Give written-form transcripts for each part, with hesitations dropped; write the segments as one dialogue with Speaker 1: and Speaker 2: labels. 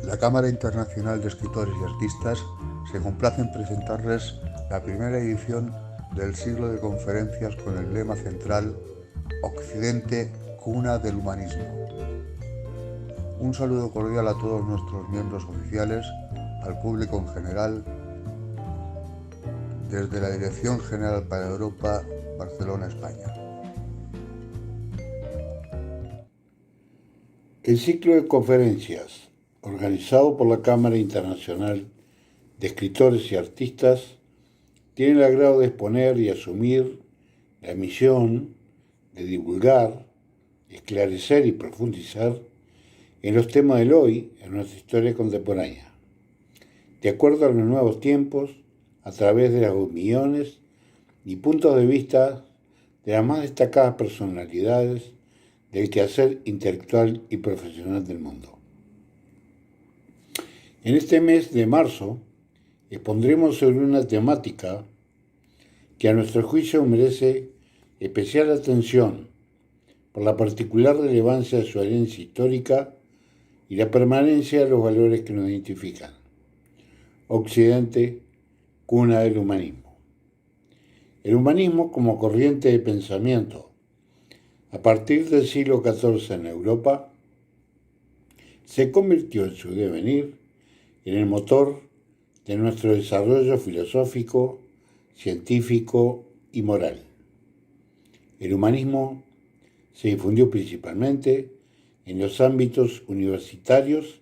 Speaker 1: La Cámara Internacional de Escritores y Artistas se complace en presentarles la primera edición del ciclo de conferencias con el lema central Occidente, cuna del humanismo. Un saludo cordial a todos nuestros miembros oficiales, al público en general, desde la Dirección General para Europa, Barcelona, España.
Speaker 2: El ciclo de conferencias, organizado por la Cámara Internacional de Escritores y Artistas, tiene el agrado de exponer y asumir la misión de divulgar, esclarecer y profundizar en los temas del hoy en nuestra historia contemporánea, de acuerdo a los nuevos tiempos, a través de las opiniones y puntos de vista de las más destacadas personalidades del quehacer intelectual y profesional del mundo. En este mes de marzo expondremos sobre una temática que a nuestro juicio merece especial atención por la particular relevancia de su herencia histórica y la permanencia de los valores que nos identifican. Occidente, cuna del humanismo. El humanismo como corriente de pensamiento a partir del siglo XIV en Europa, se convirtió en su devenir en el motor de nuestro desarrollo filosófico, científico y moral. El humanismo se difundió principalmente en los ámbitos universitarios,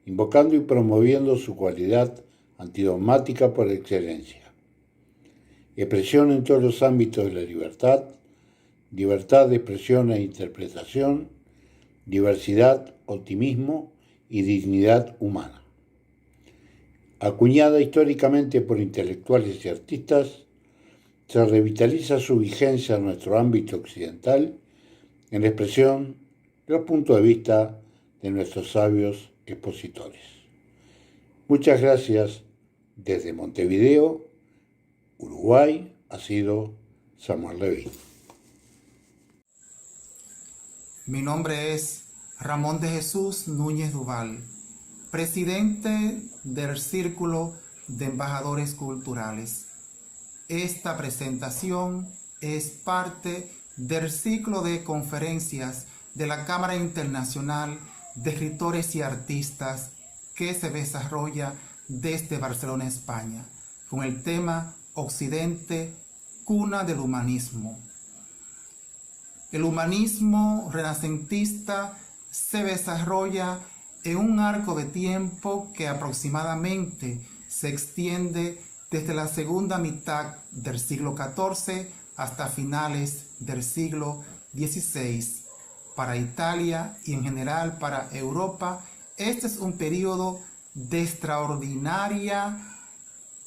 Speaker 2: invocando y promoviendo su cualidad antidogmática por excelencia. Expresión en todos los ámbitos de la libertad de expresión e interpretación, diversidad, optimismo y dignidad humana. Acuñada históricamente por intelectuales y artistas, se revitaliza su vigencia en nuestro ámbito occidental en la expresión de los puntos de vista de nuestros sabios expositores. Muchas gracias. Desde Montevideo, Uruguay, ha sido Samuel Levin.
Speaker 3: Mi nombre es Ramón de Jesús Núñez Duval, presidente del Círculo de Embajadores Culturales. Esta presentación es parte del ciclo de conferencias de la Cámara Internacional de Escritores y Artistas que se desarrolla desde Barcelona, España, con el tema Occidente, cuna del humanismo. El humanismo renacentista se desarrolla en un arco de tiempo que aproximadamente se extiende desde la segunda mitad del siglo XIV hasta finales del siglo XVI. Para Italia y en general para Europa, este es un periodo de extraordinaria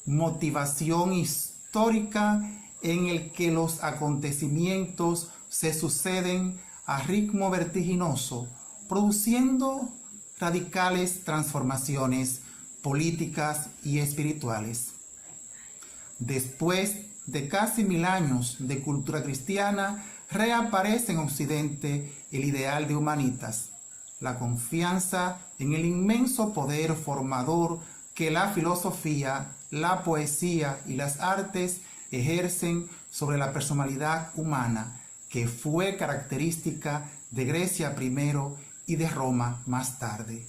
Speaker 3: motivación histórica en el que los acontecimientos se suceden a ritmo vertiginoso, produciendo radicales transformaciones políticas y espirituales. Después de casi 1000 años de cultura cristiana, reaparece en Occidente el ideal de humanitas, la confianza en el inmenso poder formador que la filosofía, la poesía y las artes ejercen sobre la personalidad humana, que fue característica de Grecia primero y de Roma más tarde.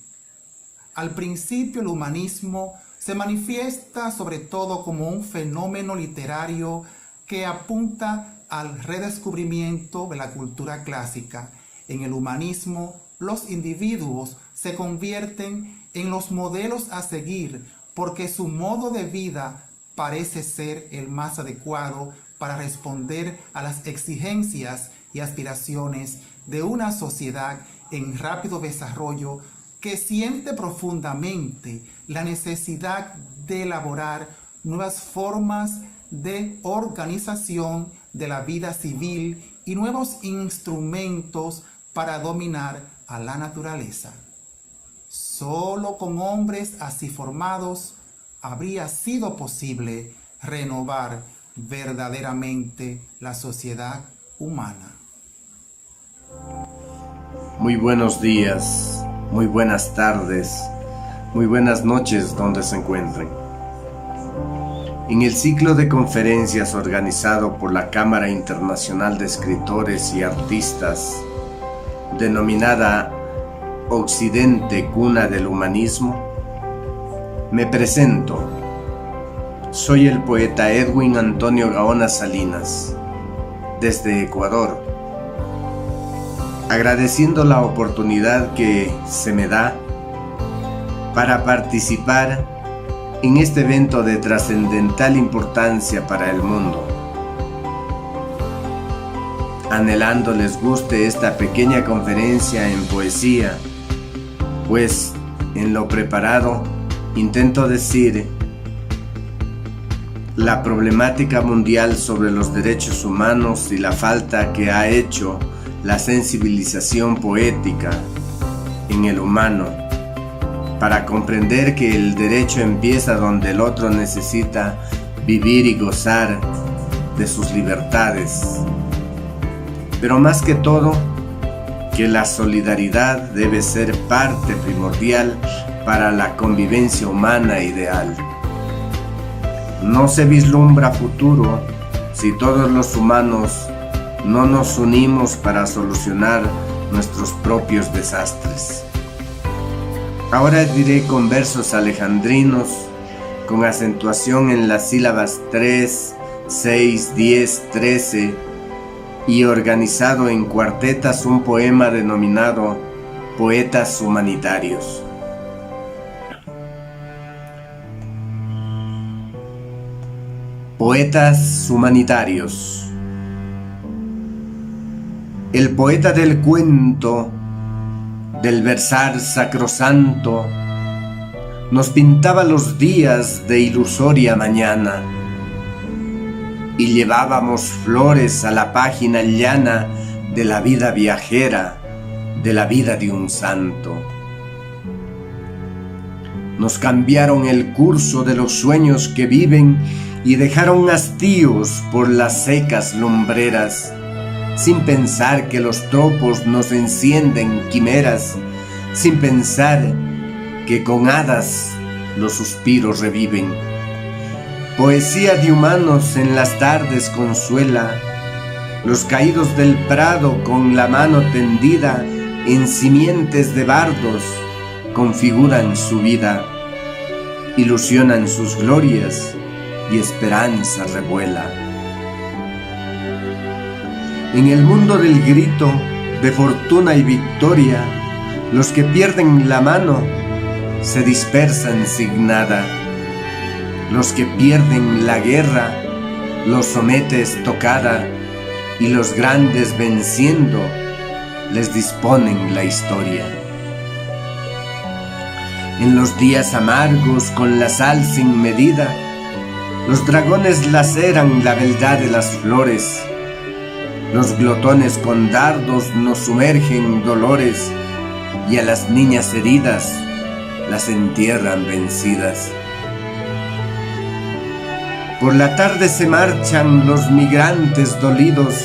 Speaker 3: Al principio el humanismo se manifiesta sobre todo como un fenómeno literario que apunta al redescubrimiento de la cultura clásica. En el humanismo, los individuos se convierten en los modelos a seguir porque su modo de vida parece ser el más adecuado para responder a las exigencias y aspiraciones de una sociedad en rápido desarrollo que siente profundamente la necesidad de elaborar nuevas formas de organización de la vida civil y nuevos instrumentos para dominar a la naturaleza. Solo con hombres así formados habría sido posible renovar verdaderamente la sociedad humana.
Speaker 4: Muy buenos días, muy buenas tardes, Muy buenas noches donde se encuentren. En el ciclo de conferencias organizado por la Cámara Internacional de Escritores y Artistas, denominada Occidente, Cuna del Humanismo, me presento. Soy el poeta Edwin Antonio Gaona Salinas, desde Ecuador, agradeciendo la oportunidad que se me da para participar en este evento de trascendental importancia para el mundo. Anhelando les guste esta pequeña conferencia en poesía, pues en lo preparado intento decir la problemática mundial sobre los derechos humanos y la falta que ha hecho la sensibilización poética en el humano, para comprender que el derecho empieza donde el otro necesita vivir y gozar de sus libertades. Pero más que todo, que la solidaridad debe ser parte primordial para la convivencia humana ideal. No se vislumbra futuro si todos los humanos no nos unimos para solucionar nuestros propios desastres. Ahora diré con versos alejandrinos, con acentuación en las sílabas 3, 6, 10, 13 y organizado en cuartetas un poema denominado Poetas Humanitarios. Poetas humanitarios. El poeta del cuento, del versar sacrosanto, nos pintaba los días de ilusoria mañana y llevábamos flores a la página llana de la vida viajera, de la vida de un santo. Nos cambiaron el curso de los sueños que viven y dejaron hastíos por las secas lumbreras, sin pensar que los tropos nos encienden quimeras, sin pensar que con hadas los suspiros reviven. Poesía de humanos en las tardes consuela, los caídos del prado con la mano tendida en simientes de bardos configuran su vida, ilusionan sus glorias y esperanza revuela. En el mundo del grito, de fortuna y victoria, los que pierden la mano se dispersan sin nada. Los que pierden la guerra los somete estocada, y los grandes venciendo les disponen la historia. En los días amargos con la sal sin medida, los dragones laceran la beldad de las flores. Los glotones con dardos nos sumergen dolores, y a las niñas heridas las entierran vencidas. Por la tarde se marchan los migrantes dolidos,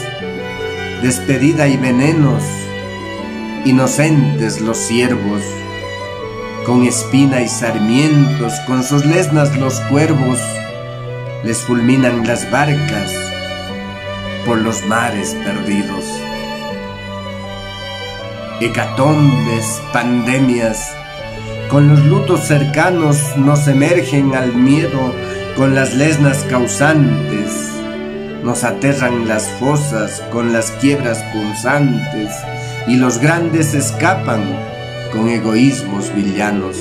Speaker 4: despedida y venenos, inocentes los ciervos, con espina y sarmientos, con sus lesnas los cuervos, les fulminan las barcas por los mares perdidos. Hecatombes, pandemias, con los lutos cercanos nos emergen al miedo, con las lesnas causantes, nos aterran las fosas con las quiebras punzantes, y los grandes escapan con egoísmos villanos.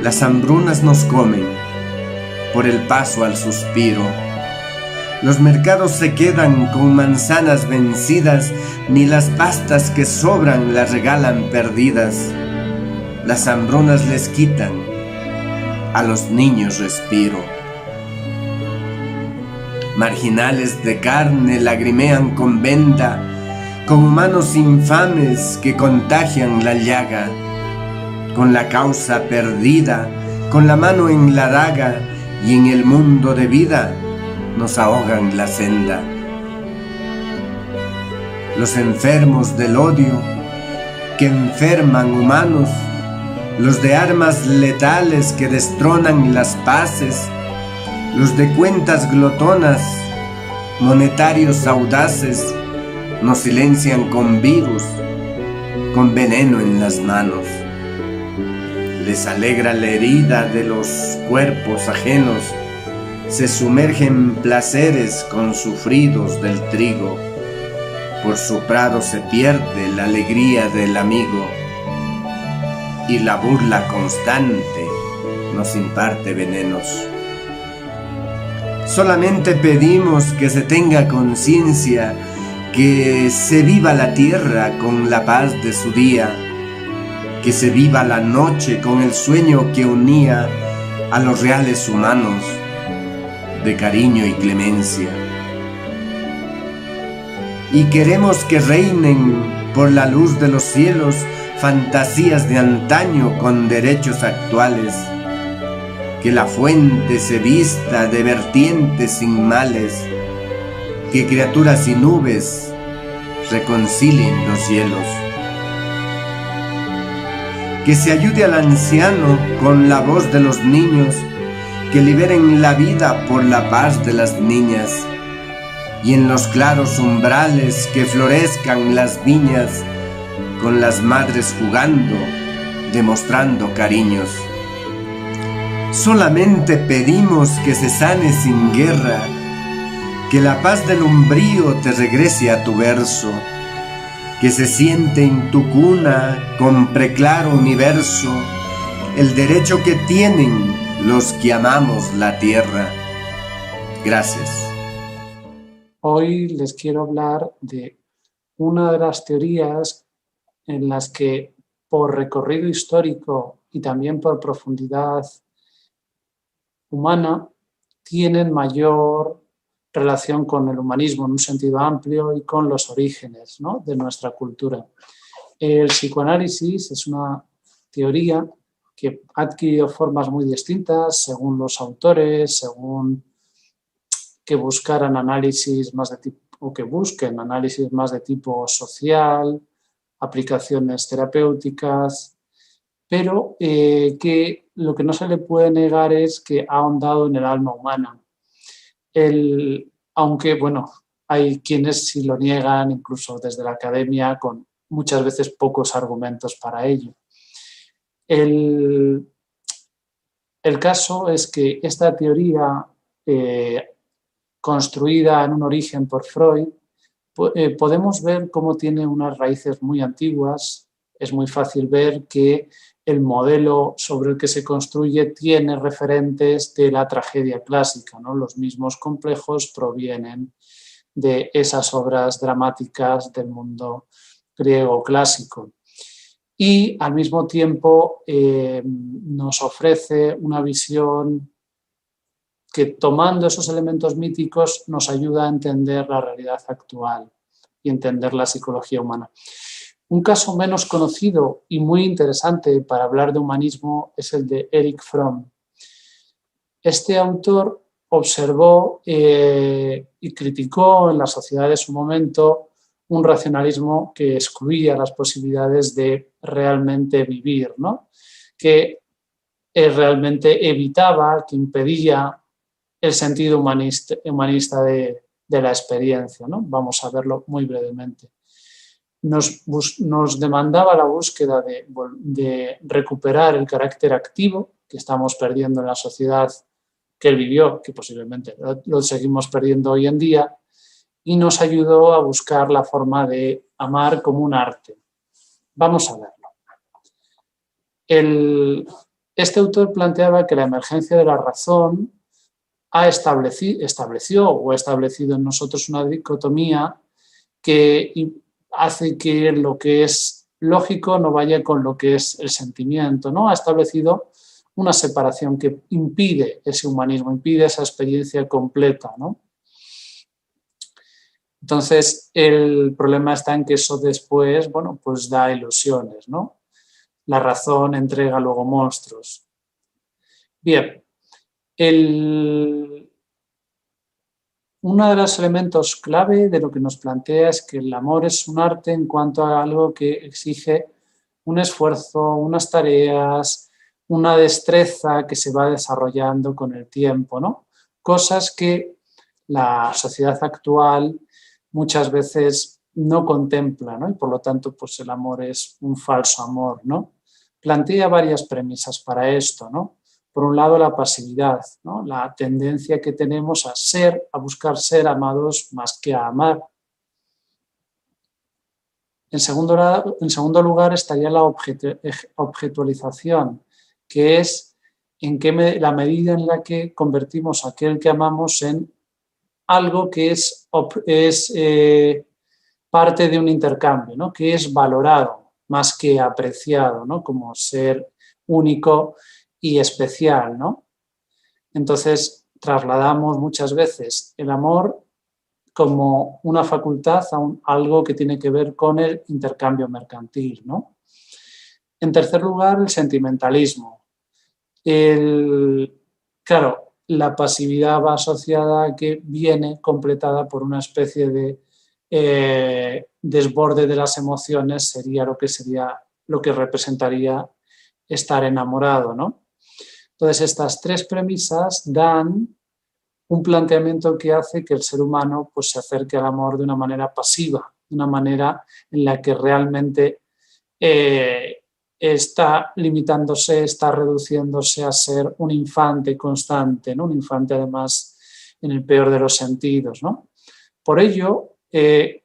Speaker 4: Las hambrunas nos comen por el paso al suspiro. Los mercados se quedan con manzanas vencidas, ni las pastas que sobran las regalan perdidas. Las hambrunas les quitan a los niños respiro. Marginales de carne lagrimean con venda, con humanos infames que contagian la llaga. Con la causa perdida, con la mano en la daga, y en el mundo de vida nos ahogan la senda. Los enfermos del odio que enferman humanos los de armas letales que destronan las paces, los de cuentas glotonas, monetarios audaces, nos silencian con virus, con veneno en las manos. Les alegra la herida de los cuerpos ajenos, se sumergen placeres con sufridos del trigo, por su prado se pierde la alegría del amigo, y la burla constante nos imparte venenos. Solamente pedimos que se tenga conciencia, que se viva la tierra con la paz de su día, que se viva la noche con el sueño que unía a los reales humanos de cariño y clemencia. Y queremos que reinen por la luz de los cielos fantasías de antaño con derechos actuales, que la fuente se vista de vertientes sin males, que criaturas y nubes reconcilien los cielos, que se ayude al anciano con la voz de los niños, que liberen la vida por la paz de las niñas, y en los claros umbrales que florezcan las viñas, con las madres jugando, demostrando cariños. Solamente pedimos que se sane sin guerra, que la paz del umbrío te regrese a tu verso, que se siente en tu cuna con preclaro universo el derecho que tienen los que amamos la tierra. Gracias.
Speaker 5: Hoy les quiero hablar de una de las teorías en las que, por recorrido histórico y también por profundidad humana, tienen mayor relación con el humanismo en un sentido amplio y con los orígenes, ¿no?, de nuestra cultura. El psicoanálisis es una teoría que ha adquirido formas muy distintas según los autores, según que buscaran análisis más de tipo, o que busquen análisis más de tipo social, aplicaciones terapéuticas, pero que lo que no se le puede negar es que ha ahondado en el alma humana. Aunque, bueno, hay quienes sí lo niegan, incluso desde la academia, con muchas veces pocos argumentos para ello. El caso es que esta teoría, construida en un origen por Freud, podemos ver cómo tiene unas raíces muy antiguas. Es muy fácil ver que el modelo sobre el que se construye tiene referentes de la tragedia clásica, ¿no? Los mismos complejos provienen de esas obras dramáticas del mundo griego clásico. Y al mismo tiempo nos ofrece una visión que, tomando esos elementos míticos, nos ayuda a entender la realidad actual y entender la psicología humana. Un caso menos conocido y muy interesante para hablar de humanismo es el de Erich Fromm. Este autor observó y criticó en la sociedad de su momento un racionalismo que excluía las posibilidades de realmente vivir, ¿no?, que realmente evitaba, que impedía el sentido humanista de la experiencia, ¿no? Vamos a verlo muy brevemente. Nos demandaba la búsqueda de recuperar el carácter activo que estamos perdiendo en la sociedad que él vivió, que posiblemente lo seguimos perdiendo hoy en día, y nos ayudó a buscar la forma de amar como un arte. Vamos a verlo. Este autor planteaba que la emergencia de la razón ha establecido en nosotros una dicotomía que hace que lo que es lógico no vaya con lo que es el sentimiento, ¿no? Ha establecido una separación que impide ese humanismo, impide esa experiencia completa, ¿no? Entonces, el problema está en que eso después, bueno, pues da ilusiones, ¿no? La razón entrega luego monstruos. Bien, uno de los elementos clave de lo que nos plantea es que el amor es un arte en cuanto a algo que exige un esfuerzo, unas tareas, una destreza que se va desarrollando con el tiempo, ¿no? Cosas que la sociedad actual muchas veces no contempla, ¿no? Y por lo tanto, pues el amor es un falso amor, ¿no? Plantea varias premisas para esto, ¿no? Por un lado, la pasividad, ¿no? La tendencia que tenemos a buscar ser amados más que a amar. En segundo lugar estaría la objetualización, que es la medida en la que convertimos a aquel que amamos en algo que es parte de un intercambio, ¿no? Que es valorado más que apreciado, ¿no? Como ser único y especial, ¿no? Entonces trasladamos muchas veces el amor como una facultad a algo que tiene que ver con el intercambio mercantil, ¿no? En tercer lugar, el sentimentalismo. Claro, la pasividad va asociada a que viene completada por una especie de desborde de las emociones, sería lo que representaría estar enamorado, ¿no? Entonces, estas tres premisas dan un planteamiento que hace que el ser humano pues, se acerque al amor de una manera pasiva, de una manera en la que realmente está limitándose, está reduciéndose a ser un infante constante, ¿no? Un infante además en el peor de los sentidos, ¿no? Por ello, Erich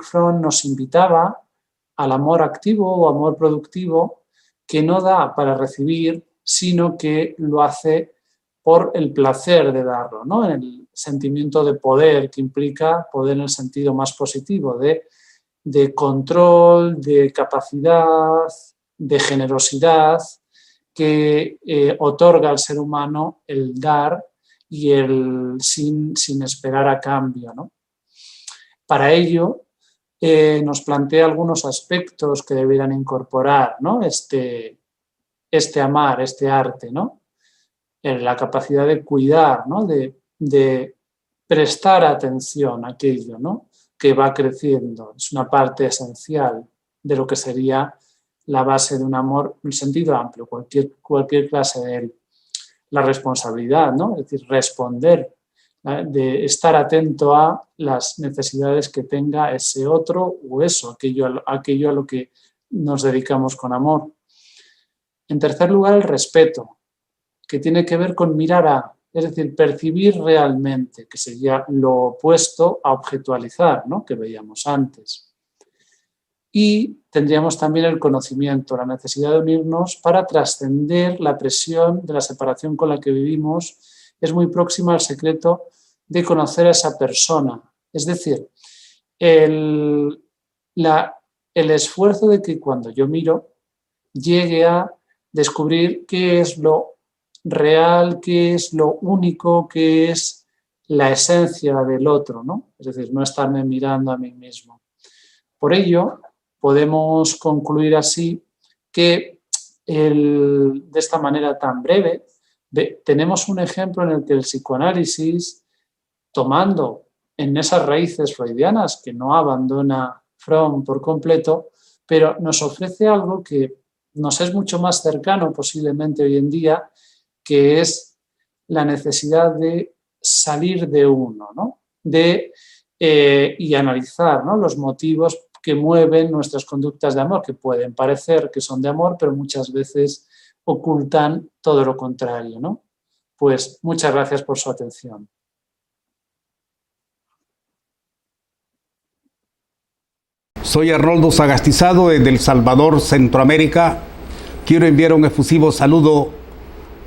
Speaker 5: Fromm nos invitaba al amor activo o amor productivo que no da para recibir, sino que lo hace por el placer de darlo, ¿no? En el sentimiento de poder que implica poder en el sentido más positivo, de control, de capacidad, de generosidad que otorga al ser humano el dar y el sin esperar a cambio, ¿no? Para ello, nos plantea algunos aspectos que debieran incorporar, ¿no? este amar, este arte, ¿no? La capacidad de cuidar, ¿no? de prestar atención a aquello, ¿no? Que va creciendo. Es una parte esencial de lo que sería la base de un amor en sentido amplio, cualquier clase de él. La responsabilidad, ¿no? Es decir, responder, de estar atento a las necesidades que tenga ese otro o eso, aquello a lo que nos dedicamos con amor. En tercer lugar, el respeto, que tiene que ver con mirar es decir, percibir realmente, que sería lo opuesto a objetualizar, ¿no? Que veíamos antes. Y tendríamos también el conocimiento, la necesidad de unirnos para trascender la presión de la separación con la que vivimos. Es muy próxima al secreto de conocer a esa persona. Es decir, el esfuerzo de que cuando yo miro llegue a descubrir qué es lo real, qué es lo único, qué es la esencia del otro, ¿no? Es decir, no estarme mirando a mí mismo. Por ello, podemos concluir así que de esta manera tan breve tenemos un ejemplo en el que el psicoanálisis, tomando en esas raíces freudianas que no abandona Fromm por completo, pero nos ofrece algo que nos es mucho más cercano posiblemente hoy en día, que es la necesidad de salir de uno, ¿no? Y analizar, ¿no? Los motivos que mueven nuestras conductas de amor, que pueden parecer que son de amor, pero muchas veces ocultan todo lo contrario, ¿no? Pues muchas gracias por su atención.
Speaker 6: Soy Arnoldo Sagastizado desde El Salvador, Centroamérica. Quiero enviar un efusivo saludo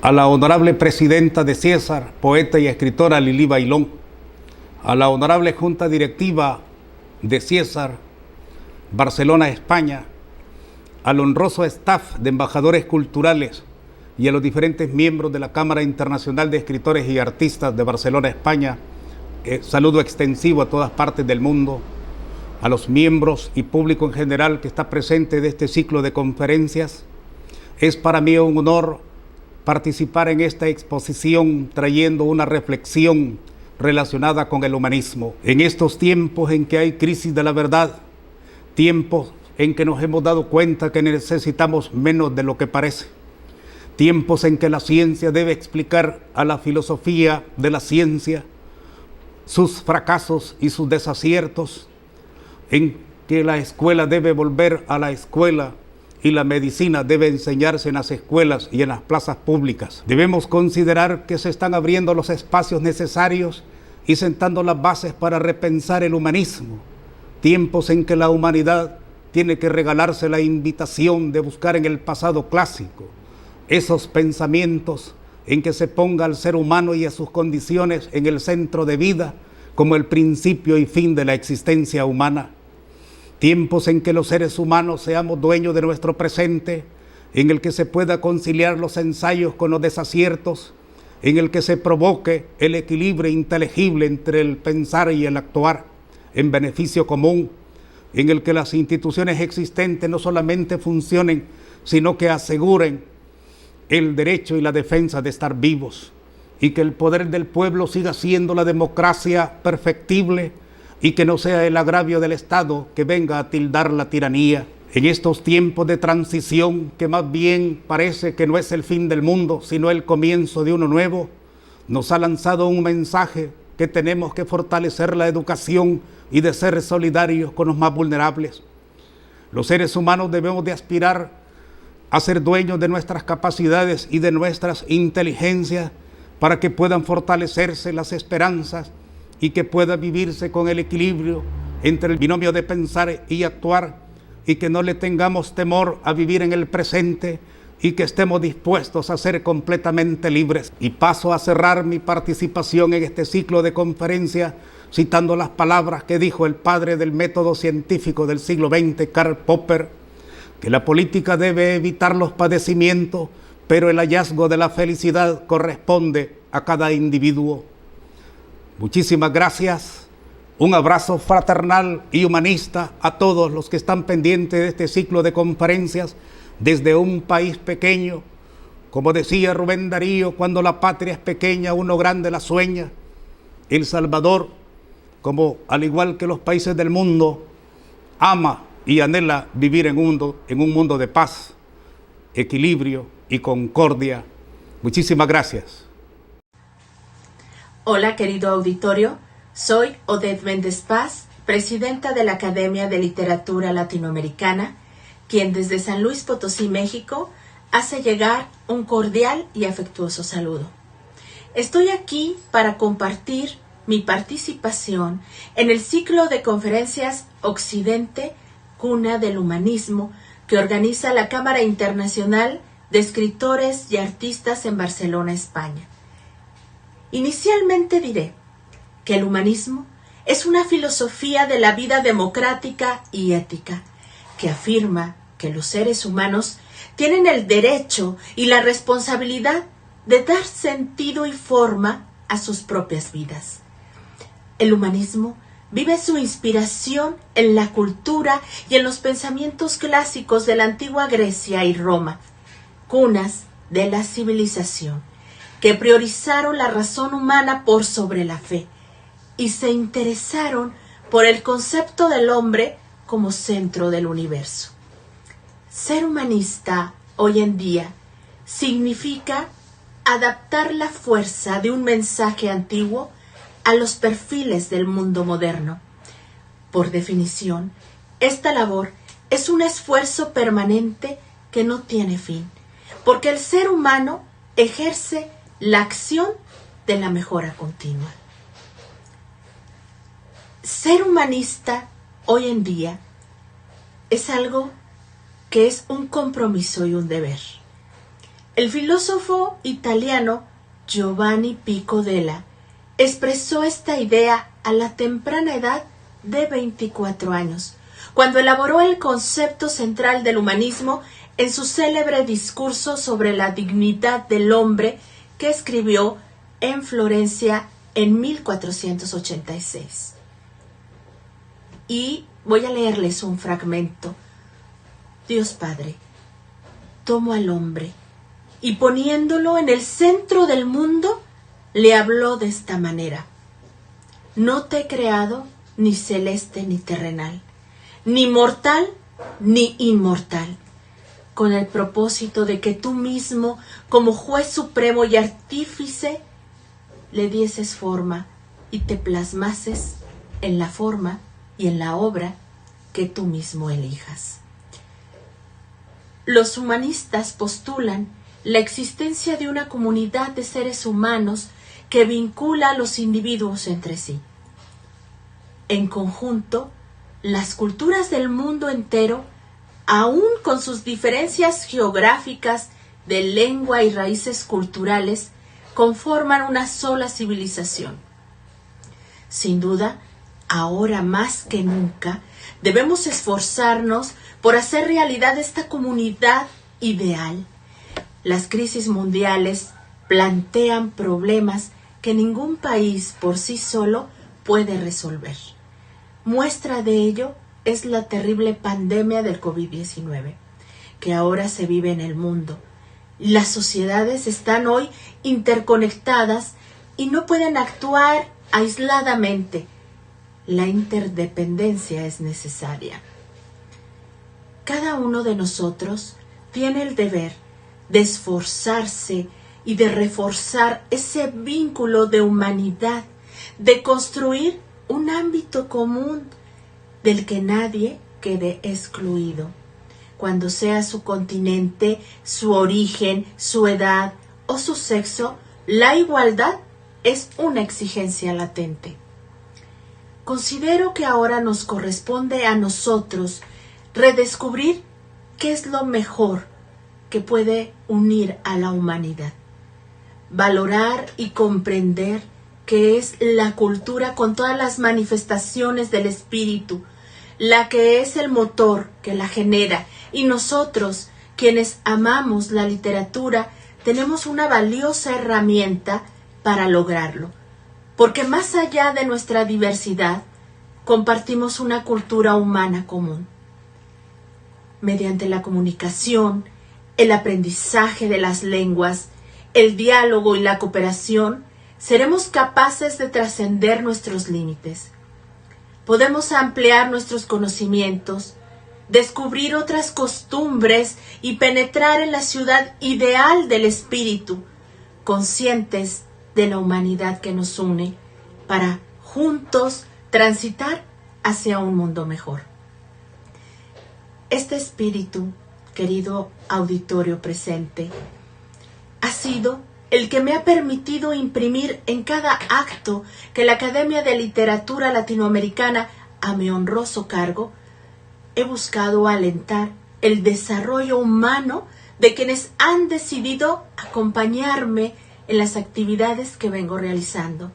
Speaker 6: a la honorable presidenta de Ciésar, poeta y escritora Lili Bailón, a la honorable junta directiva de Ciésar, Barcelona, España, al honroso staff de embajadores culturales y a los diferentes miembros de la Cámara Internacional de Escritores y Artistas de Barcelona, España. Saludo extensivo a todas partes del mundo, a los miembros y público en general que está presente de este ciclo de conferencias. Es para mí un honor participar en esta exposición trayendo una reflexión relacionada con el humanismo. En estos tiempos en que hay crisis de la verdad, tiempos en que nos hemos dado cuenta que necesitamos menos de lo que parece. Tiempos en que la ciencia debe explicar a la filosofía de la ciencia sus fracasos y sus desaciertos, en que la escuela debe volver a la escuela y la medicina debe enseñarse en las escuelas y en las plazas públicas. Debemos considerar que se están abriendo los espacios necesarios y sentando las bases para repensar el humanismo. Tiempos en que la humanidad tiene que regalarse la invitación de buscar en el pasado clásico esos pensamientos en que se ponga al ser humano y a sus condiciones en el centro de vida como el principio y fin de la existencia humana. Tiempos en que los seres humanos seamos dueños de nuestro presente, en el que se pueda conciliar los ensayos con los desaciertos, en el que se provoque el equilibrio inteligible entre el pensar y el actuar en beneficio común, en el que las instituciones existentes no solamente funcionen, sino que aseguren el derecho y la defensa de estar vivos, y que el poder del pueblo siga siendo la democracia perfectible y que no sea el agravio del Estado que venga a tildar la tiranía. En estos tiempos de transición, que más bien parece que no es el fin del mundo, sino el comienzo de uno nuevo, nos ha lanzado un mensaje que tenemos que fortalecer la educación y de ser solidarios con los más vulnerables. Los seres humanos debemos de aspirar a ser dueños de nuestras capacidades y de nuestras inteligencias para que puedan fortalecerse las esperanzas y que pueda vivirse con el equilibrio entre el binomio de pensar y actuar, y que no le tengamos temor a vivir en el presente y que estemos dispuestos a ser completamente libres. Y paso a cerrar mi participación en este ciclo de conferencias citando las palabras que dijo el padre del método científico del siglo XX, Karl Popper, que la política debe evitar los padecimientos, pero el hallazgo de la felicidad corresponde a cada individuo. Muchísimas gracias. Un abrazo fraternal y humanista a todos los que están pendientes de este ciclo de conferencias desde un país pequeño. Como decía Rubén Darío, cuando la patria es pequeña, uno grande la sueña. El Salvador, como al igual que los países del mundo, ama y anhela vivir en un mundo de paz, equilibrio y concordia. Muchísimas gracias.
Speaker 7: Hola, querido auditorio. Soy Odette Méndez Paz, presidenta de la Academia de Literatura Latinoamericana, quien desde San Luis Potosí, México, hace llegar un cordial y afectuoso saludo. Estoy aquí para compartir mi participación en el ciclo de conferencias Occidente, Cuna del Humanismo, que organiza la Cámara Internacional de Escritores y Artistas en Barcelona, España. Inicialmente diré que el humanismo es una filosofía de la vida democrática y ética, que afirma que los seres humanos tienen el derecho y la responsabilidad de dar sentido y forma a sus propias vidas. El humanismo vive su inspiración en la cultura y en los pensamientos clásicos de la antigua Grecia y Roma, cunas de la civilización, que priorizaron la razón humana por sobre la fe y se interesaron por el concepto del hombre como centro del universo. Ser humanista hoy en día significa adaptar la fuerza de un mensaje antiguo a los perfiles del mundo moderno. Por definición, esta labor es un esfuerzo permanente que no tiene fin, porque el ser humano ejerce la acción de la mejora continua. Ser humanista hoy en día es algo que es un compromiso y un deber. El filósofo italiano Giovanni Pico Della expresó esta idea a la temprana edad de 24 años, cuando elaboró el concepto central del humanismo en su célebre discurso sobre la dignidad del hombre que escribió en Florencia en 1486. Y voy a leerles un fragmento. Dios Padre tomó al hombre y poniéndolo en el centro del mundo, le habló de esta manera: no te he creado ni celeste ni terrenal, ni mortal ni inmortal, con el propósito de que tú mismo, como juez supremo y artífice, le dieses forma y te plasmases en la forma y en la obra que tú mismo elijas. Los humanistas postulan la existencia de una comunidad de seres humanos que vincula a los individuos entre sí. En conjunto, las culturas del mundo entero, aun con sus diferencias geográficas de lengua y raíces culturales, conforman una sola civilización. Sin duda, ahora más que nunca, debemos esforzarnos por hacer realidad esta comunidad ideal. Las crisis mundiales plantean problemas que ningún país por sí solo puede resolver. Muestra de ello es la terrible pandemia del COVID-19, que ahora se vive en el mundo. Las sociedades están hoy interconectadas y no pueden actuar aisladamente. La interdependencia es necesaria. Cada uno de nosotros tiene el deber de esforzarse y de reforzar ese vínculo de humanidad, de construir un ámbito común del que nadie quede excluido, cuando sea su continente, su origen, su edad o su sexo. La igualdad es una exigencia latente. Considero que ahora nos corresponde a nosotros redescubrir qué es lo mejor que puede unir a la humanidad. Valorar y comprender qué es la cultura con todas las manifestaciones del espíritu, la que es el motor que la genera. Y nosotros, quienes amamos la literatura, tenemos una valiosa herramienta para lograrlo. Porque más allá de nuestra diversidad, compartimos una cultura humana común. Mediante la comunicación, el aprendizaje de las lenguas, el diálogo y la cooperación, seremos capaces de trascender nuestros límites. Podemos ampliar nuestros conocimientos, descubrir otras costumbres y penetrar en la ciudad ideal del espíritu, conscientes de la humanidad que nos une, para juntos transitar hacia un mundo mejor. Este espíritu, querido auditorio presente, ha sido el que me ha permitido imprimir en cada acto que la Academia de Literatura Latinoamericana, a mi honroso cargo, he buscado alentar el desarrollo humano de quienes han decidido acompañarme en las actividades que vengo realizando.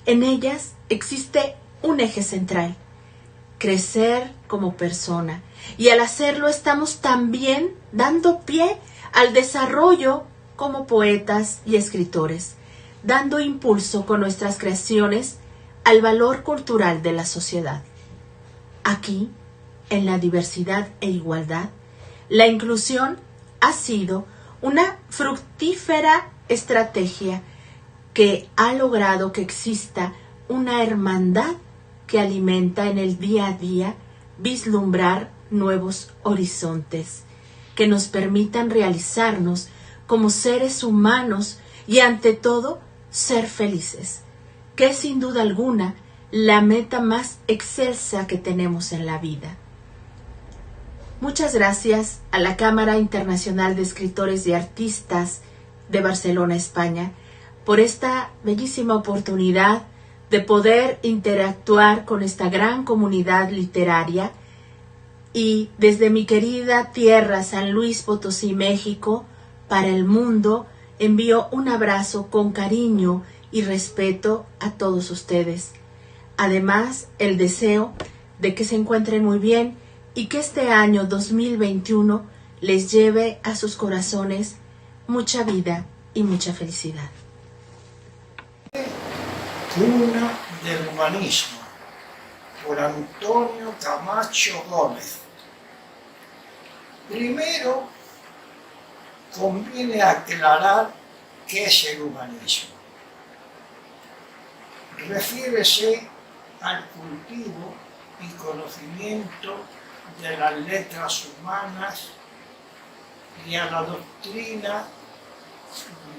Speaker 7: En ellas existe un eje central: crecer como persona, y al hacerlo estamos también dando pie al desarrollo como poetas y escritores, dando impulso con nuestras creaciones al valor cultural de la sociedad. Aquí, en la diversidad e igualdad, la inclusión ha sido una fructífera estrategia que ha logrado que exista una hermandad que alimenta en el día a día vislumbrar nuevos horizontes que nos permitan realizarnos como seres humanos y, ante todo, ser felices, que es sin duda alguna la meta más excelsa que tenemos en la vida. Muchas gracias a la Cámara Internacional de Escritores y Artistas de Barcelona, España, por esta bellísima oportunidad de poder interactuar con esta gran comunidad literaria. Y desde mi querida tierra, San Luis Potosí, México, para el mundo, envío un abrazo con cariño y respeto a todos ustedes. Además, el deseo de que se encuentren muy bien y que este año 2021 les lleve a sus corazones mucha vida y mucha felicidad.
Speaker 8: Cuna del humanismo, por Antonio Camacho Gómez. Primero, conviene aclarar qué es el humanismo. Refiérese al cultivo y conocimiento de las letras humanas y a la doctrina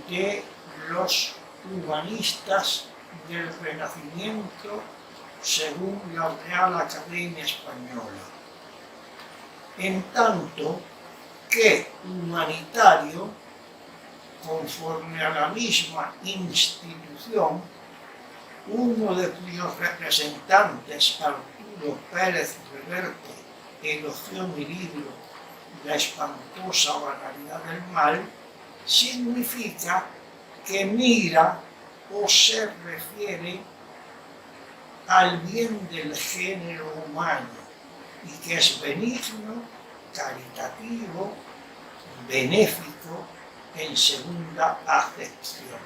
Speaker 8: de los humanistas del Renacimiento según la Real Academia Española, en tanto que humanitario, conforme a la misma institución, uno de cuyos representantes, Arturo Pérez Reverte, elogió mi libro La espantosa banalidad del mal, significa que mira o se refiere al bien del género humano y que es benigno, caritativo, benéfico en segunda acepción.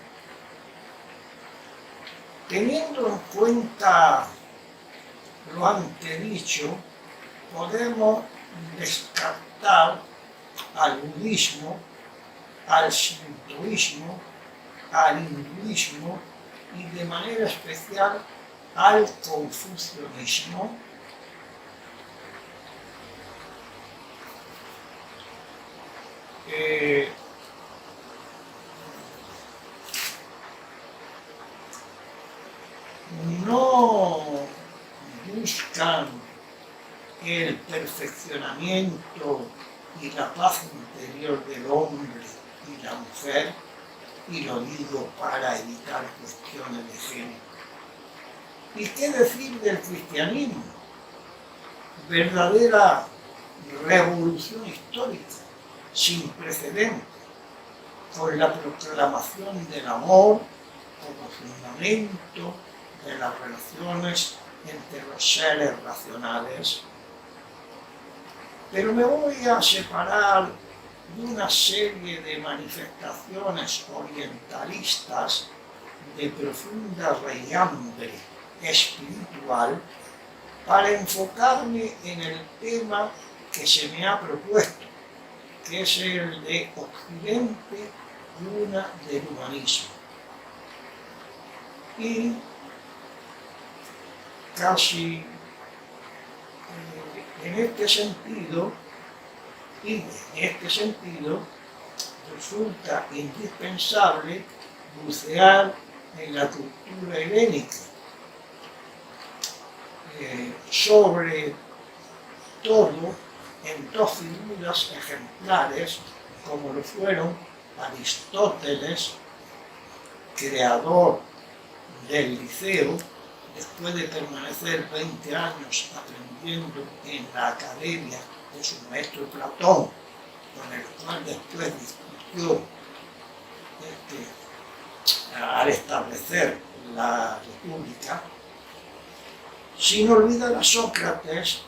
Speaker 8: Teniendo en cuenta lo antedicho, podemos descartar al budismo, al sintoísmo, al hinduismo y de manera especial al confucianismo, no buscan el perfeccionamiento y la paz interior del hombre y la mujer, y lo digo para evitar cuestiones de género. ¿Y qué decir del cristianismo? Verdadera revolución histórica, sin precedentes, con la proclamación del amor como fundamento de las relaciones entre los seres racionales. Pero me voy a separar de una serie de manifestaciones orientalistas de profunda raigambre espiritual para enfocarme en el tema que se me ha propuesto, que es el de Occidente, cuna del humanismo. Y casi en este sentido resulta indispensable bucear en la cultura helénica, sobre todo en dos figuras ejemplares como lo fueron Aristóteles, creador del Liceo, después de permanecer 20 años aprendiendo en la academia de su maestro Platón, con el cual después discutió al establecer la República, sin olvidar a Sócrates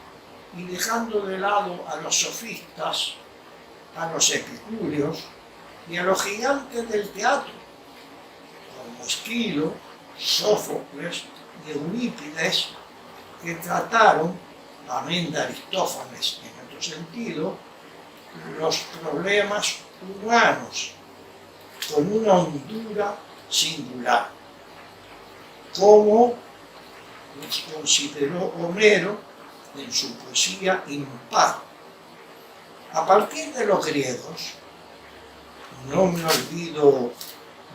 Speaker 8: y dejando de lado a los sofistas, a los epicúreos y a los gigantes del teatro, como Esquilo, Sófocles y Eurípides, que trataron, amén de Aristófanes en otro sentido, los problemas humanos con una hondura singular, como los consideró Homero en su poesía Impar. A partir de los griegos, no me olvido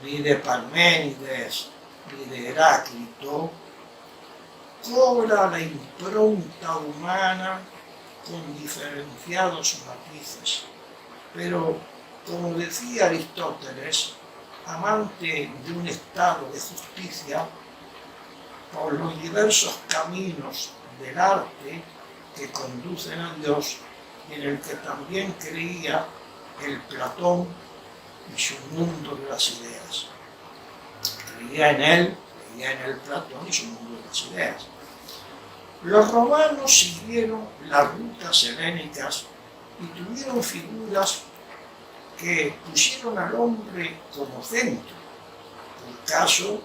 Speaker 8: ni de Parménides ni de Heráclito, cobra la impronta humana con diferenciados matices. Pero, como decía Aristóteles, amante de un estado de justicia, por los diversos caminos del arte que conducen a Dios, en el que también creía el Platón y su mundo de las ideas. Creía en el Platón y su mundo de las ideas. Los romanos siguieron las rutas helénicas y tuvieron figuras que pusieron al hombre como centro. El caso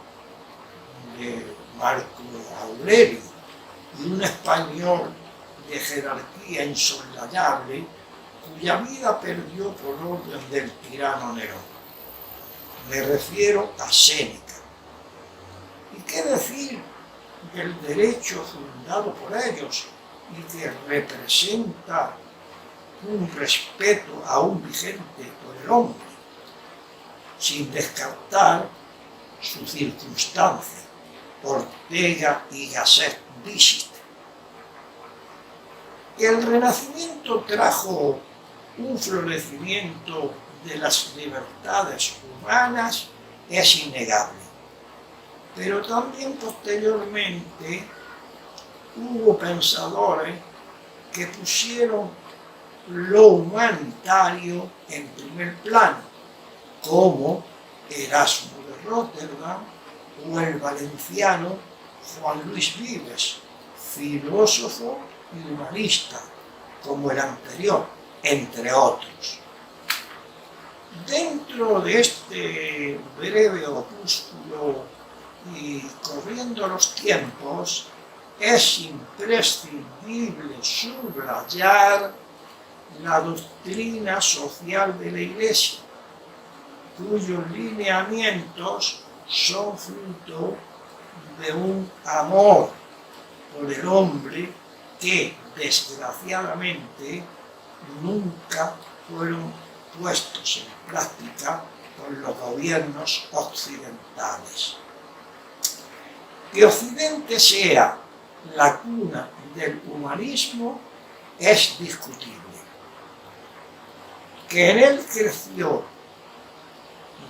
Speaker 8: de Marco Aurelio y un español de jerarquía insoslayable cuya vida perdió por orden del tirano Nerón. Me refiero a Séneca. ¿Y qué decir del derecho fundado por ellos y que representa un respeto aún vigente por el hombre, sin descartar su circunstancia, Ortega y Gasset dicit. El Renacimiento trajo un florecimiento de las libertades humanas, es innegable, pero también posteriormente hubo pensadores que pusieron lo humanitario en primer plano, como Erasmo de Rotterdam o el valenciano Juan Luis Vives, filósofo y humanista, como el anterior, entre otros. Dentro de este breve opúsculo y corriendo los tiempos, es imprescindible subrayar la doctrina social de la Iglesia, cuyos lineamientos son fruto de un amor por el hombre que, desgraciadamente, nunca fueron puestos en práctica por los gobiernos occidentales. Que Occidente sea la cuna del humanismo es discutible. Que en él creció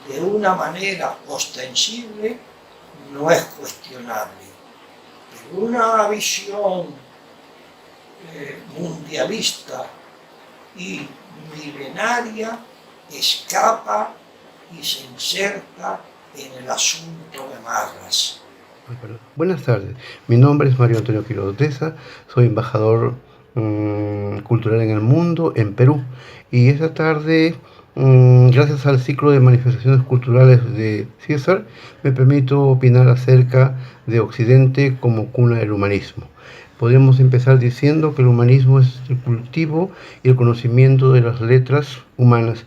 Speaker 8: de una manera ostensible no es cuestionable, pero una visión mundialista y milenaria escapa y se inserta en el asunto de Marras.
Speaker 9: Buenas tardes, mi nombre es Mario Antonio Quiroz Deza, soy embajador cultural en el mundo, en Perú, y esta tarde, gracias al ciclo de manifestaciones culturales de César, me permito opinar acerca de Occidente como cuna del humanismo. Podríamos empezar diciendo que el humanismo es el cultivo y el conocimiento de las letras humanas.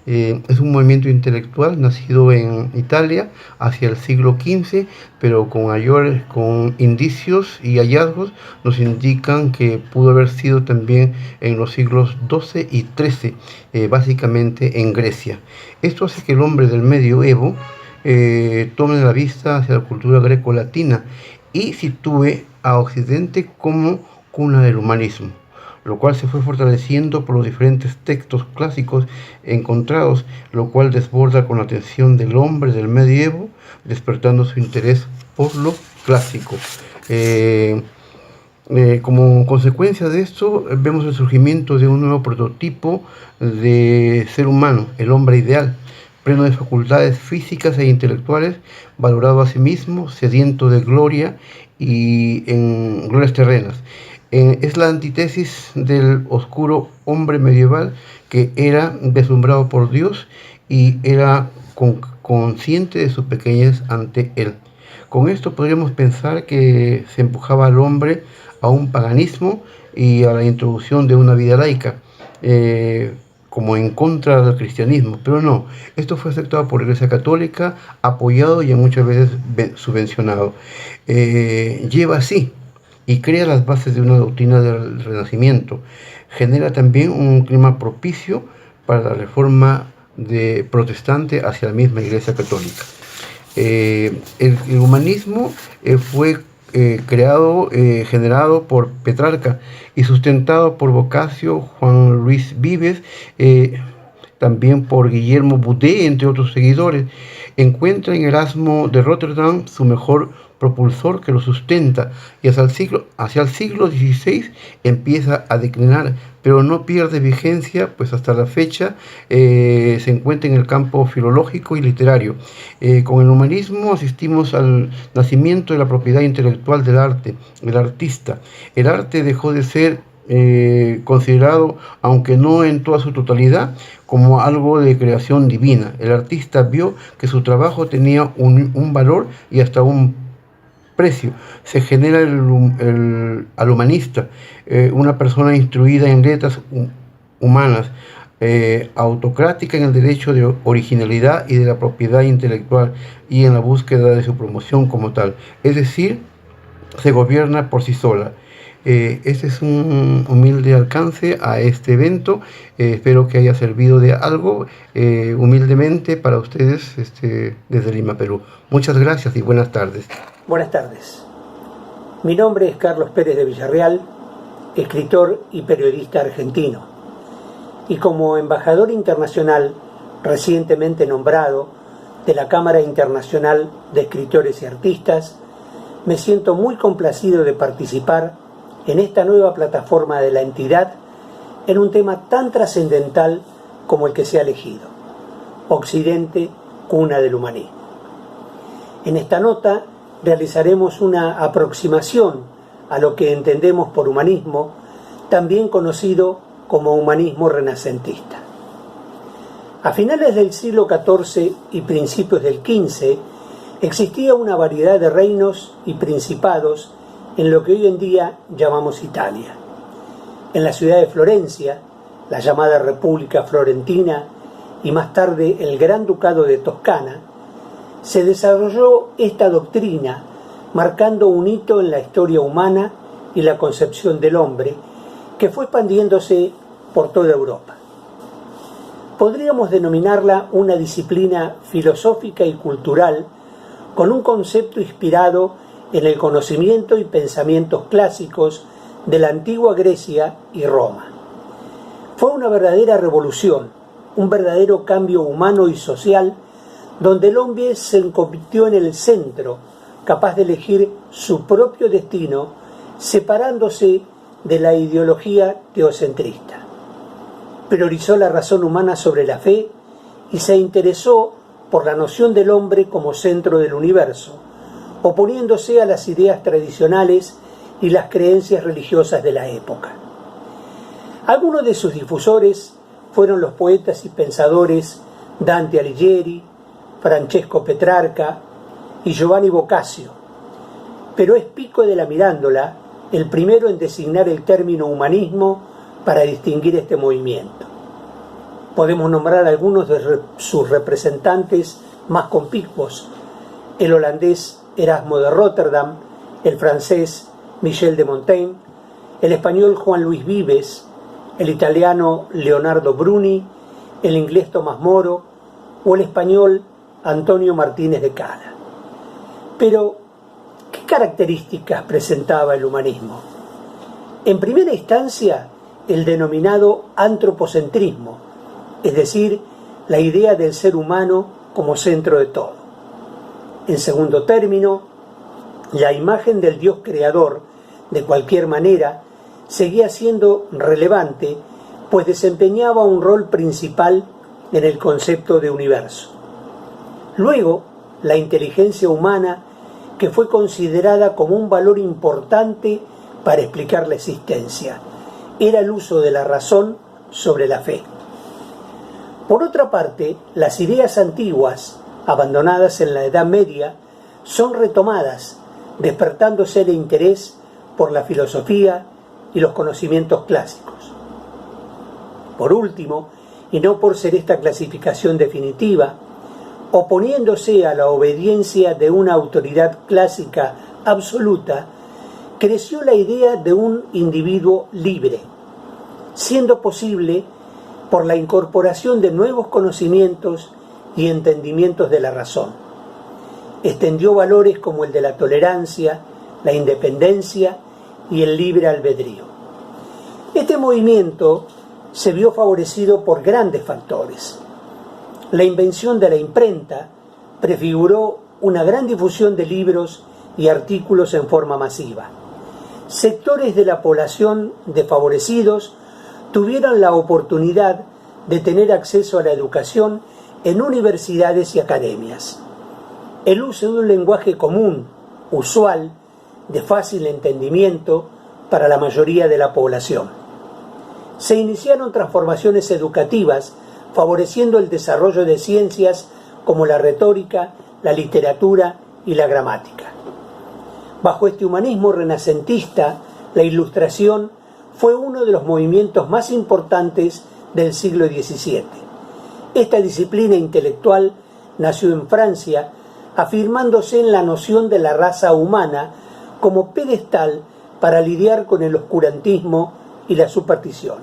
Speaker 9: Es un movimiento intelectual nacido en Italia hacia el siglo XV, pero con indicios y hallazgos nos indican que pudo haber sido también en los siglos XII y XIII, básicamente en Grecia. Esto hace que el hombre del medioevo tome la vista hacia la cultura greco-latina y sitúe a Occidente como cuna del humanismo, lo cual se fue fortaleciendo por los diferentes textos clásicos encontrados, lo cual desborda con la atención del hombre del medievo, despertando su interés por lo clásico. Como consecuencia de esto, vemos el surgimiento de un nuevo prototipo de ser humano, el hombre ideal, pleno de facultades físicas e intelectuales, valorado a sí mismo, sediento de gloria y en glorias terrenas. Es la antítesis del oscuro hombre medieval que era deslumbrado por Dios y era consciente de su pequeñez ante él. Con esto podríamos pensar que se empujaba al hombre a un paganismo y a la introducción de una vida laica, como en contra del cristianismo, pero no, esto fue aceptado por la Iglesia Católica, apoyado y muchas veces subvencionado. Lleva así y crea las bases de una doctrina del Renacimiento. Genera también un clima propicio para la reforma protestante hacia la misma Iglesia Católica. El humanismo fue generado por Petrarca y sustentado por Boccaccio, Juan Luis Vives, también por Guillermo Boudet, entre otros seguidores. Encuentra en Erasmo de Rotterdam su mejor propulsor que lo sustenta, y hacia el siglo XVI empieza a declinar, pero no pierde vigencia, pues hasta la fecha se encuentra en el campo filológico y literario. Con el humanismo asistimos al nacimiento de la propiedad intelectual del arte, el artista. El arte dejó de ser considerado, aunque no en toda su totalidad, como algo de creación divina. El artista vio que su trabajo tenía un valor y hasta un precio. Se genera al humanista, una persona instruida en letras humanas, autocrática en el derecho de originalidad y de la propiedad intelectual y en la búsqueda de su promoción como tal. Es decir, se gobierna por sí sola. Este es un humilde alcance a este evento. Espero que haya servido de algo humildemente para ustedes desde Lima, Perú. Muchas gracias y buenas tardes.
Speaker 10: Buenas tardes. Mi nombre es Carlos Pérez de Villarreal, escritor y periodista argentino. Y como embajador internacional recientemente nombrado de la Cámara Internacional de Escritores y Artistas, me siento muy complacido de participar en esta nueva plataforma de la entidad en un tema tan trascendental como el que se ha elegido: Occidente, cuna del humanismo. En esta nota realizaremos una aproximación a lo que entendemos por humanismo, también conocido como humanismo renacentista. A finales del siglo XIV y principios del XV existía una variedad de reinos y principados en lo que hoy en día llamamos Italia. En la ciudad de Florencia, la llamada República Florentina y más tarde el Gran Ducado de Toscana, se desarrolló esta doctrina, marcando un hito en la historia humana y la concepción del hombre, que fue expandiéndose por toda Europa. Podríamos denominarla una disciplina filosófica y cultural con un concepto inspirado en el conocimiento y pensamientos clásicos de la antigua Grecia y Roma. Fue una verdadera revolución, un verdadero cambio humano y social, donde el hombre se convirtió en el centro, capaz de elegir su propio destino, separándose de la ideología teocentrista. Priorizó la razón humana sobre la fe y se interesó por la noción del hombre como centro del universo, oponiéndose a las ideas tradicionales y las creencias religiosas de la época. Algunos de sus difusores fueron los poetas y pensadores Dante Alighieri, Francesco Petrarca y Giovanni Boccaccio, pero es Pico della Mirandola el primero en designar el término humanismo para distinguir este movimiento. Podemos nombrar algunos de sus representantes más conspicuos: el holandés Erasmo de Rotterdam, el francés Michel de Montaigne, el español Juan Luis Vives, el italiano Leonardo Bruni, el inglés Tomás Moro o el español Antonio Martínez de Cala. Pero, ¿qué características presentaba el humanismo? En primera instancia, el denominado antropocentrismo, es decir, la idea del ser humano como centro de todo. En segundo término, la imagen del Dios creador, de cualquier manera, seguía siendo relevante, pues desempeñaba un rol principal en el concepto de universo. Luego, la inteligencia humana, que fue considerada como un valor importante para explicar la existencia, era el uso de la razón sobre la fe. Por otra parte, las ideas antiguas, abandonadas en la Edad Media, son retomadas, despertándose el interés por la filosofía y los conocimientos clásicos. Por último, y no por ser esta clasificación definitiva, oponiéndose a la obediencia de una autoridad clásica absoluta, creció la idea de un individuo libre, siendo posible por la incorporación de nuevos conocimientos y entendimientos de la razón. Extendió valores como el de la tolerancia, la independencia y el libre albedrío. Este movimiento se vio favorecido por grandes factores. La invención de la imprenta prefiguró una gran difusión de libros y artículos en forma masiva. Sectores de la población desfavorecidos tuvieron la oportunidad de tener acceso a la educación en universidades y academias. El uso de un lenguaje común, usual, de fácil entendimiento para la mayoría de la población. Se iniciaron transformaciones educativas favoreciendo el desarrollo de ciencias como la retórica, la literatura y la gramática. Bajo este humanismo renacentista, la Ilustración fue uno de los movimientos más importantes del siglo XVII. Esta disciplina intelectual nació en Francia, afirmándose en la noción de la raza humana como pedestal para lidiar con el oscurantismo y la superstición.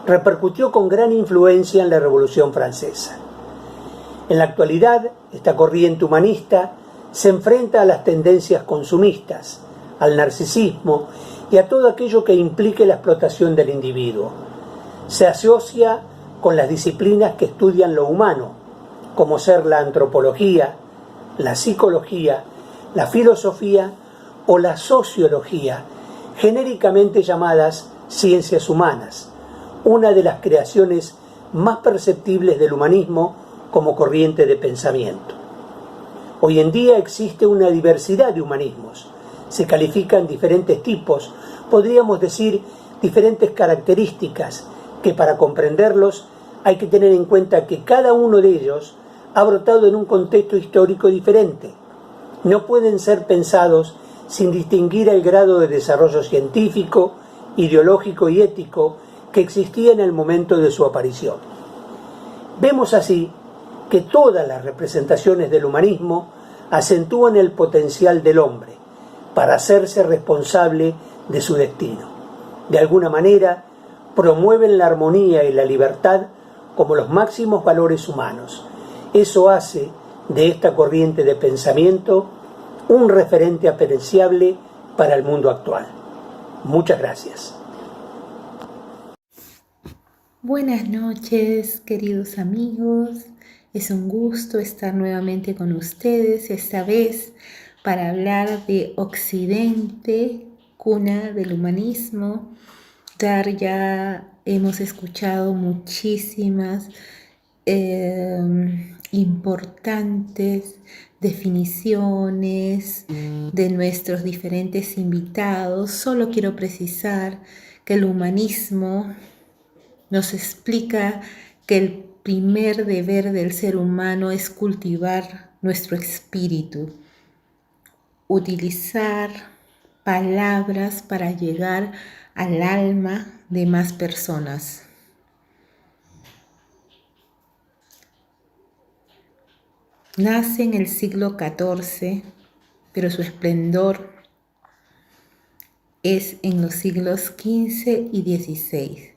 Speaker 10: Repercutió con gran influencia en la Revolución Francesa. En la actualidad, esta corriente humanista se enfrenta a las tendencias consumistas, al narcisismo y a todo aquello que implique la explotación del individuo. Se asocia con las disciplinas que estudian lo humano, como ser la antropología, la psicología, la filosofía o la sociología, genéricamente llamadas ciencias humanas, una de las creaciones más perceptibles del humanismo como corriente de pensamiento. Hoy en día existe una diversidad de humanismos. Se califican diferentes tipos, podríamos decir diferentes características, que para comprenderlos hay que tener en cuenta que cada uno de ellos ha brotado en un contexto histórico diferente. No pueden ser pensados sin distinguir el grado de desarrollo científico, ideológico y ético que existía en el momento de su aparición. Vemos así que todas las representaciones del humanismo acentúan el potencial del hombre para hacerse responsable de su destino. De alguna manera, promueven la armonía y la libertad como los máximos valores humanos. Eso hace de esta corriente de pensamiento un referente apreciable para el mundo actual. Muchas gracias.
Speaker 11: Buenas noches, queridos amigos. Es un gusto estar nuevamente con ustedes, esta vez para hablar de Occidente, cuna del humanismo. Ya hemos escuchado muchísimas importantes definiciones de nuestros diferentes invitados. Solo quiero precisar que el humanismo nos explica que el primer deber del ser humano es cultivar nuestro espíritu, utilizar palabras para llegar al alma de más personas. Nace en el siglo XIV, pero su esplendor es en los siglos XV y XVI.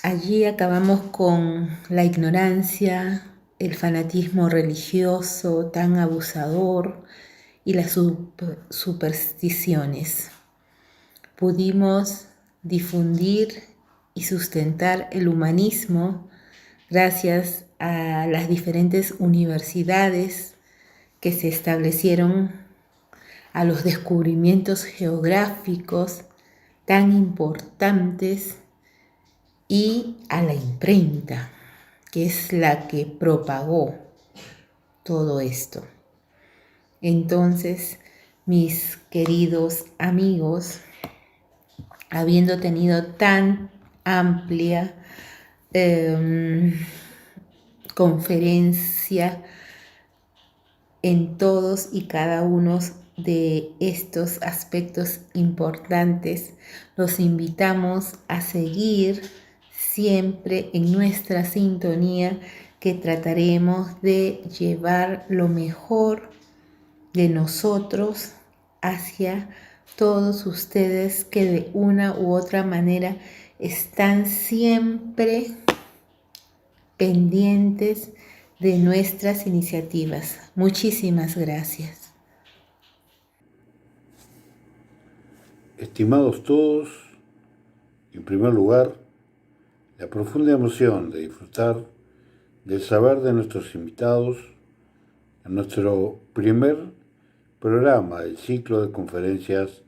Speaker 11: Allí acabamos con la ignorancia, el fanatismo religioso tan abusador y las supersticiones. Pudimos difundir y sustentar el humanismo gracias a las diferentes universidades que se establecieron, a los descubrimientos geográficos tan importantes y a la imprenta, que es la que propagó todo esto. Entonces, mis queridos amigos, habiendo tenido tan amplia conferencia en todos y cada uno de estos aspectos importantes, los invitamos a seguir siempre en nuestra sintonía, que trataremos de llevar lo mejor de nosotros hacia todos ustedes que de una u otra manera están siempre pendientes de nuestras iniciativas. Muchísimas gracias.
Speaker 2: Estimados todos, en primer lugar, la profunda emoción de disfrutar del saber de nuestros invitados en nuestro primer programa del ciclo de conferencias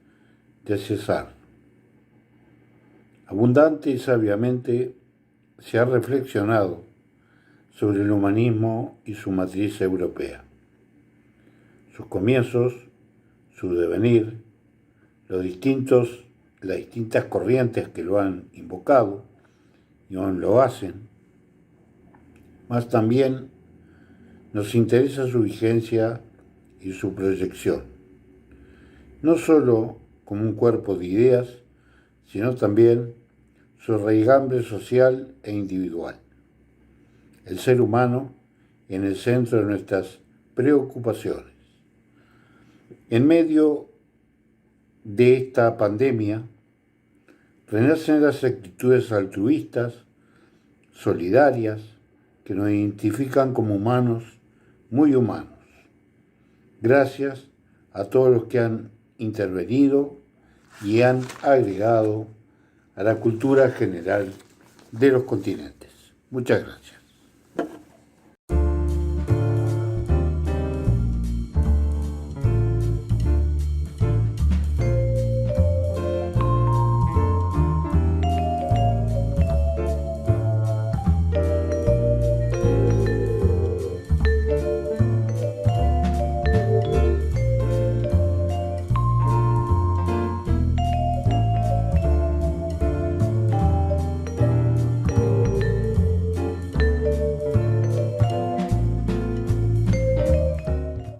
Speaker 2: de César. Abundante y sabiamente se ha reflexionado sobre el humanismo y su matriz europea, sus comienzos, su devenir, las distintas corrientes que lo han invocado y aún lo hacen, mas también nos interesa su vigencia y su proyección, no solo como un cuerpo de ideas, sino también su raigambre social e individual. El ser humano en el centro de nuestras preocupaciones. En medio de esta pandemia, renacen las actitudes altruistas, solidarias, que nos identifican como humanos, muy humanos. Gracias a todos los que han intervenido y han agregado a la cultura general de los continentes. Muchas gracias.